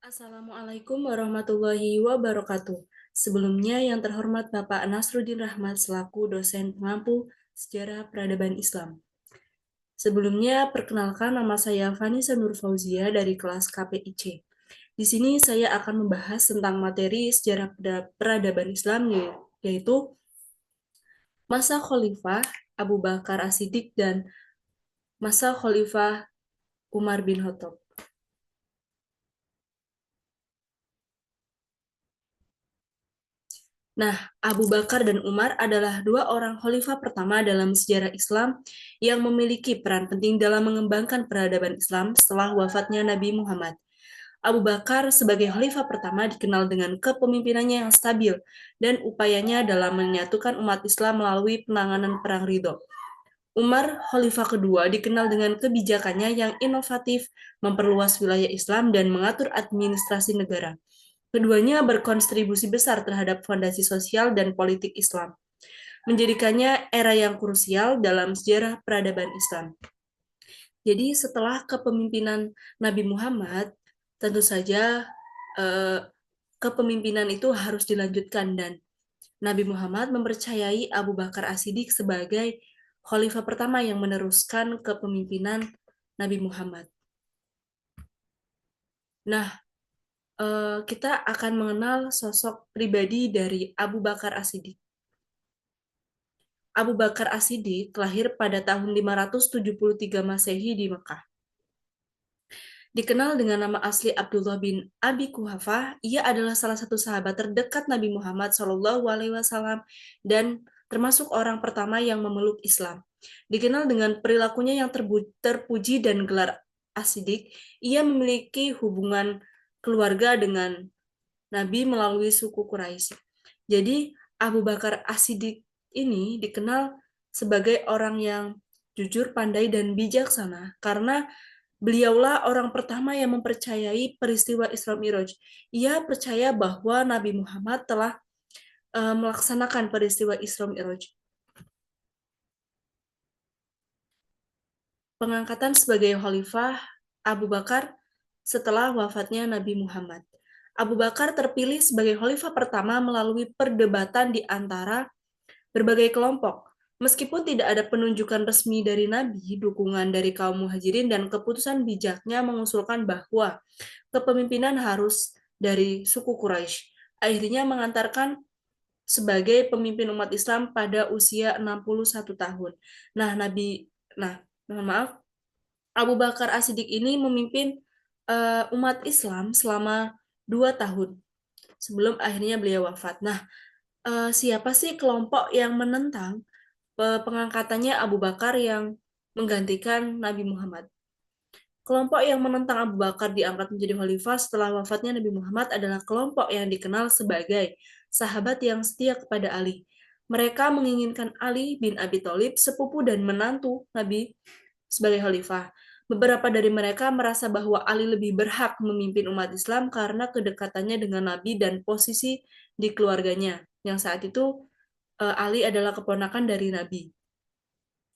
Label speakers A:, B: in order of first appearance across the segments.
A: Assalamualaikum warahmatullahi wabarakatuh. Sebelumnya yang terhormat Bapak Nasruddin Rahmat selaku dosen pengampu Sejarah Peradaban Islam. Sebelumnya, perkenalkan nama saya Vanessa Nur Fauzia dari kelas KPIC. Di sini saya akan membahas tentang materi sejarah peradaban Islam, yaitu masa Khalifah Abu Bakar As-Siddiq dan masa Khalifah Umar bin Khattab. Nah, Abu Bakar dan Umar adalah dua orang khalifah pertama dalam sejarah Islam yang memiliki peran penting dalam mengembangkan peradaban Islam setelah wafatnya Nabi Muhammad. Abu Bakar sebagai khalifah pertama dikenal dengan kepemimpinannya yang stabil dan upayanya dalam menyatukan umat Islam melalui penanganan Perang Ridho. Umar, khalifah kedua, dikenal dengan kebijakannya yang inovatif, memperluas wilayah Islam, dan mengatur administrasi negara. Keduanya berkontribusi besar terhadap fondasi sosial dan politik Islam, menjadikannya era yang krusial dalam sejarah peradaban Islam. Jadi setelah kepemimpinan Nabi Muhammad, tentu saja kepemimpinan itu harus dilanjutkan dan Nabi Muhammad mempercayai Abu Bakar As-Siddiq sebagai khalifah pertama yang meneruskan kepemimpinan Nabi Muhammad. Nah, kita akan mengenal sosok pribadi dari Abu Bakar As-Siddiq. Abu Bakar As-Siddiq lahir pada tahun 573 Masehi di Mekah. Dikenal dengan nama asli Abdullah bin Abi Quhafah, ia adalah salah satu sahabat terdekat Nabi Muhammad SAW dan termasuk orang pertama yang memeluk Islam. Dikenal dengan perilakunya yang terpuji dan gelar As-Siddiq, ia memiliki hubungan keluarga dengan Nabi melalui suku Quraisy. Jadi Abu Bakar As-Siddiq ini dikenal sebagai orang yang jujur, pandai, dan bijaksana karena beliaulah orang pertama yang mempercayai peristiwa Isra Mi'raj. Ia percaya bahwa Nabi Muhammad telah melaksanakan peristiwa Isra Mi'raj. Pengangkatan sebagai khalifah Abu Bakar setelah wafatnya Nabi Muhammad. Abu Bakar terpilih sebagai khalifah pertama melalui perdebatan di antara berbagai kelompok. Meskipun tidak ada penunjukan resmi dari Nabi, dukungan dari kaum muhajirin dan keputusan bijaknya mengusulkan bahwa kepemimpinan harus dari suku Quraisy. Akhirnya mengantarkan sebagai pemimpin umat Islam pada usia 61 tahun. Mohon maaf, Abu Bakar As-Siddiq ini memimpin umat Islam selama 2 tahun sebelum akhirnya beliau wafat. Nah, siapa sih kelompok yang menentang pengangkatannya Abu Bakar yang menggantikan Nabi Muhammad? Kelompok yang menentang Abu Bakar diangkat menjadi khalifah setelah wafatnya Nabi Muhammad adalah kelompok yang dikenal sebagai sahabat yang setia kepada Ali. Mereka menginginkan Ali bin Abi Thalib, sepupu dan menantu Nabi, sebagai khalifah. Beberapa dari mereka merasa bahwa Ali lebih berhak memimpin umat Islam karena kedekatannya dengan Nabi dan posisi di keluarganya, yang saat itu Ali adalah keponakan dari Nabi.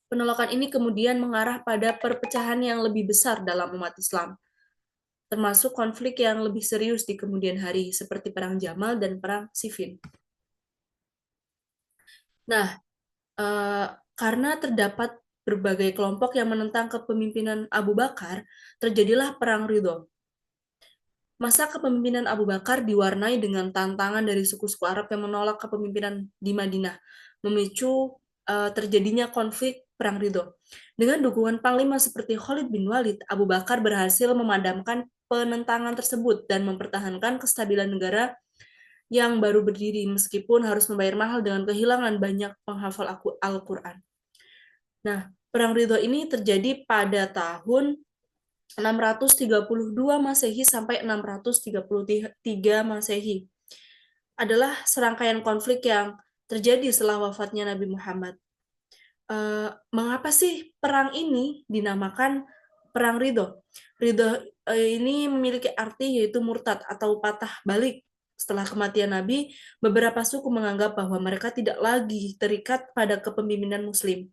A: Penolakan ini kemudian mengarah pada perpecahan yang lebih besar dalam umat Islam, termasuk konflik yang lebih serius di kemudian hari, seperti Perang Jamal dan Perang Siffin. Nah, karena terdapat berbagai kelompok yang menentang kepemimpinan Abu Bakar, terjadilah Perang Ridho. Masa kepemimpinan Abu Bakar diwarnai dengan tantangan dari suku-suku Arab yang menolak kepemimpinan di Madinah, memicu terjadinya konflik Perang Ridho. Dengan dukungan panglima seperti Khalid bin Walid, Abu Bakar berhasil memadamkan penentangan tersebut dan mempertahankan kestabilan negara yang baru berdiri meskipun harus membayar mahal dengan kehilangan banyak penghafal Al-Quran. Nah, Perang Ridho ini terjadi pada tahun 632 Masehi sampai 633 Masehi. Adalah serangkaian konflik yang terjadi setelah wafatnya Nabi Muhammad. Mengapa sih perang ini dinamakan Perang Ridho? Ridho ini memiliki arti yaitu murtad atau patah balik. Setelah kematian Nabi, beberapa suku menganggap bahwa mereka tidak lagi terikat pada kepemimpinan Muslim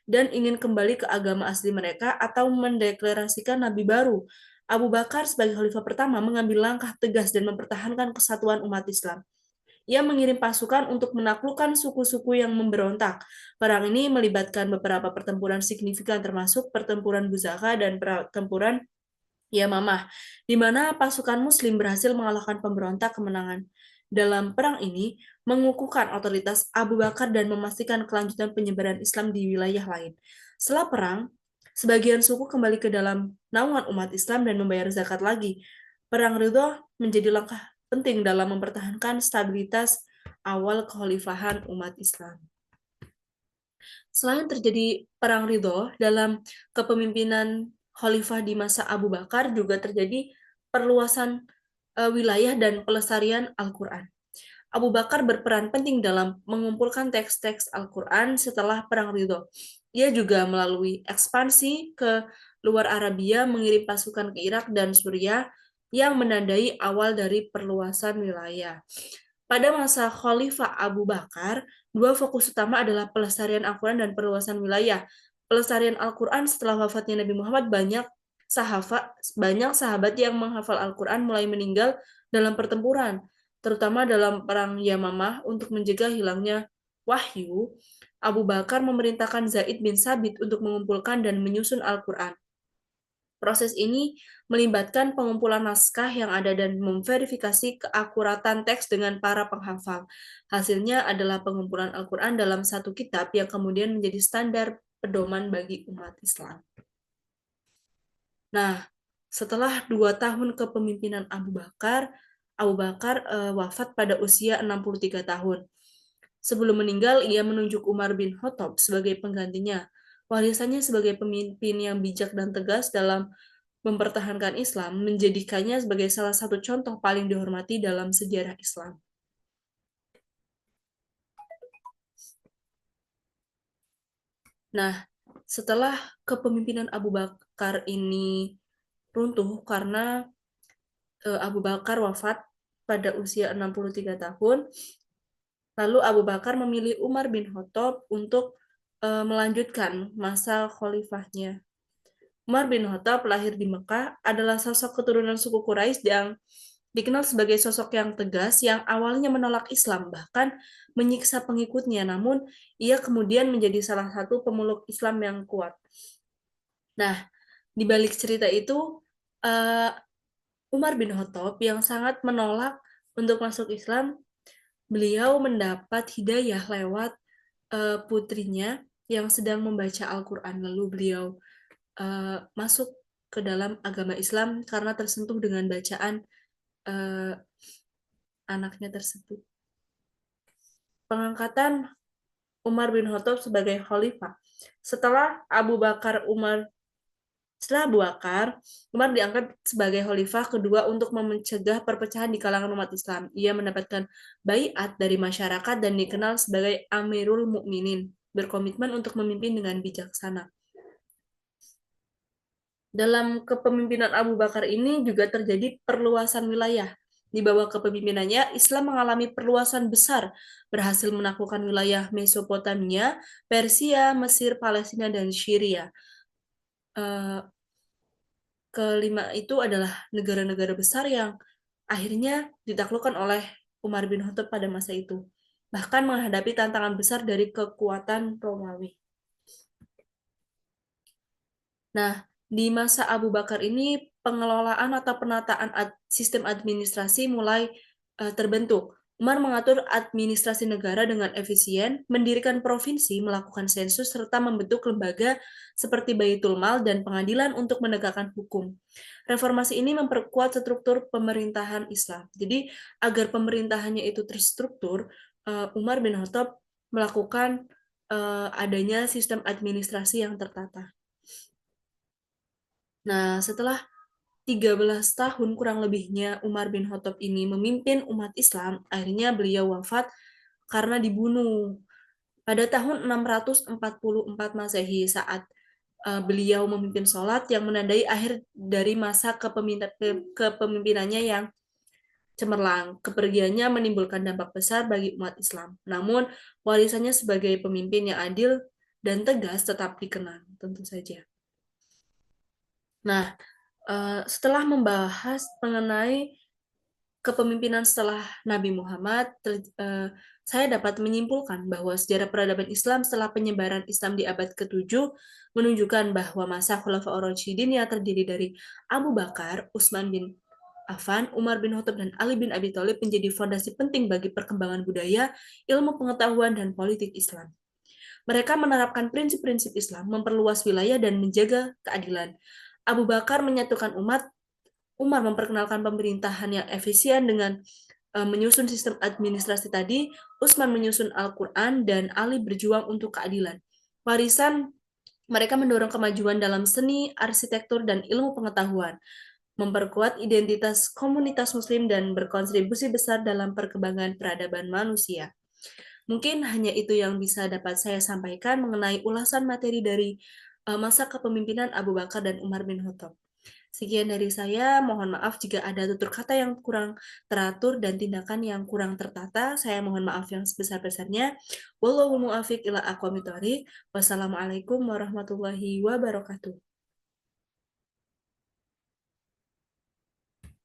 A: dan ingin kembali ke agama asli mereka atau mendeklarasikan nabi baru Abu Bakar sebagai khalifah pertama mengambil langkah tegas dan mempertahankan kesatuan umat Islam. Ia mengirim pasukan untuk menaklukkan suku-suku yang memberontak. Perang ini melibatkan beberapa pertempuran signifikan termasuk pertempuran Buzaka dan pertempuran Yamamah, di mana pasukan Muslim berhasil mengalahkan pemberontak kemenangan. Dalam perang ini, mengukuhkan otoritas Abu Bakar dan memastikan kelanjutan penyebaran Islam di wilayah lain. Setelah perang, sebagian suku kembali ke dalam naungan umat Islam dan membayar zakat lagi. Perang Ridho menjadi langkah penting dalam mempertahankan stabilitas awal kekhalifahan umat Islam. Selain terjadi perang Ridho dalam kepemimpinan khalifah di masa Abu Bakar, juga terjadi perluasan wilayah dan pelestarian Al-Quran. Abu Bakar berperan penting dalam mengumpulkan teks-teks Al-Quran setelah Perang Ridho. Ia juga melalui ekspansi ke luar Arabia mengirim pasukan ke Irak dan Suriah yang menandai awal dari perluasan wilayah. Pada masa Khalifah Abu Bakar, dua fokus utama adalah pelestarian Al-Quran dan perluasan wilayah. Pelestarian Al-Quran setelah wafatnya Nabi Muhammad, banyak sahabat yang menghafal Al-Quran mulai meninggal dalam pertempuran, terutama dalam perang Yamamah untuk mencegah hilangnya wahyu. Abu Bakar memerintahkan Zaid bin Sabit untuk mengumpulkan dan menyusun Al-Quran. Proses ini melibatkan pengumpulan naskah yang ada dan memverifikasi keakuratan teks dengan para penghafal. Hasilnya adalah pengumpulan Al-Quran dalam satu kitab yang kemudian menjadi standar pedoman bagi umat Islam. Nah, setelah 2 tahun kepemimpinan Abu Bakar wafat pada usia 63 tahun. Sebelum meninggal, ia menunjuk Umar bin Khattab sebagai penggantinya. Warisannya sebagai pemimpin yang bijak dan tegas dalam mempertahankan Islam menjadikannya sebagai salah satu contoh paling dihormati dalam sejarah Islam. Nah, setelah kepemimpinan Abu Bakar ini runtuh karena Abu Bakar wafat pada usia 63 tahun, lalu Abu Bakar memilih Umar bin Khattab untuk melanjutkan masa khalifahnya. Umar bin Khattab lahir di Mekah, adalah sosok keturunan suku Quraisy yang dikenal sebagai sosok yang tegas yang awalnya menolak Islam, bahkan menyiksa pengikutnya, namun ia kemudian menjadi salah satu pemeluk Islam yang kuat. Nah, di balik cerita itu, Umar bin Khattab yang sangat menolak untuk masuk Islam, beliau mendapat hidayah lewat putrinya yang sedang membaca Al-Quran. Lalu beliau masuk ke dalam agama Islam karena tersentuh dengan bacaan anaknya tersebut. Pengangkatan Umar bin Khattab sebagai khalifah. Setelah Abu Bakar, Umar diangkat sebagai khalifah kedua untuk mencegah perpecahan di kalangan umat Islam. Ia mendapatkan baiat dari masyarakat dan dikenal sebagai Amirul Mukminin, berkomitmen untuk memimpin dengan bijaksana. Dalam kepemimpinan Abu Bakar ini juga terjadi perluasan wilayah. Di bawah kepemimpinannya, Islam mengalami perluasan besar, berhasil menaklukkan wilayah Mesopotamia, Persia, Mesir, Palestina, dan Syria. Kelima itu adalah negara-negara besar yang akhirnya ditaklukkan oleh Umar bin Khattab pada masa itu, bahkan menghadapi tantangan besar dari kekuatan Romawi. Nah, di masa Abu Bakar ini pengelolaan atau penataan sistem administrasi mulai terbentuk. Umar mengatur administrasi negara dengan efisien, mendirikan provinsi, melakukan sensus, serta membentuk lembaga seperti Baitul Mal dan pengadilan untuk menegakkan hukum. Reformasi ini memperkuat struktur pemerintahan Islam. Jadi, agar pemerintahannya itu terstruktur, Umar bin Khattab melakukan adanya sistem administrasi yang tertata. Nah, setelah 13 tahun kurang lebihnya Umar bin Khattab ini memimpin umat Islam, akhirnya beliau wafat karena dibunuh pada tahun 644 Masehi saat beliau memimpin sholat yang menandai akhir dari masa kepemimpinannya yang cemerlang. Kepergiannya menimbulkan dampak besar bagi umat Islam. Namun, warisannya sebagai pemimpin yang adil dan tegas tetap dikenang, tentu saja. Nah, Setelah membahas mengenai kepemimpinan setelah Nabi Muhammad, saya dapat menyimpulkan bahwa sejarah peradaban Islam setelah penyebaran Islam di abad ke-7 menunjukkan bahwa masa Khulafaur Rasyidin yang terdiri dari Abu Bakar, Utsman bin Affan, Umar bin Khattab, dan Ali bin Abi Thalib menjadi fondasi penting bagi perkembangan budaya, ilmu pengetahuan, dan politik Islam. Mereka menerapkan prinsip-prinsip Islam, memperluas wilayah, dan menjaga keadilan. Abu Bakar menyatukan umat, Umar memperkenalkan pemerintahan yang efisien dengan menyusun sistem administrasi tadi, Utsman menyusun Al-Quran, dan Ali berjuang untuk keadilan. Warisan mereka mendorong kemajuan dalam seni, arsitektur, dan ilmu pengetahuan, memperkuat identitas komunitas Muslim, dan berkontribusi besar dalam perkembangan peradaban manusia. Mungkin hanya itu yang bisa dapat saya sampaikan mengenai ulasan materi dari masa kepemimpinan Abu Bakar dan Umar bin Khattab. Sekian dari saya, mohon maaf jika ada tutur kata yang kurang teratur dan tindakan yang kurang tertata. Saya mohon maaf yang sebesar-besarnya. Wallahu muwaffiq ila aqwamit thoriq. Wassalamualaikum warahmatullahi wabarakatuh.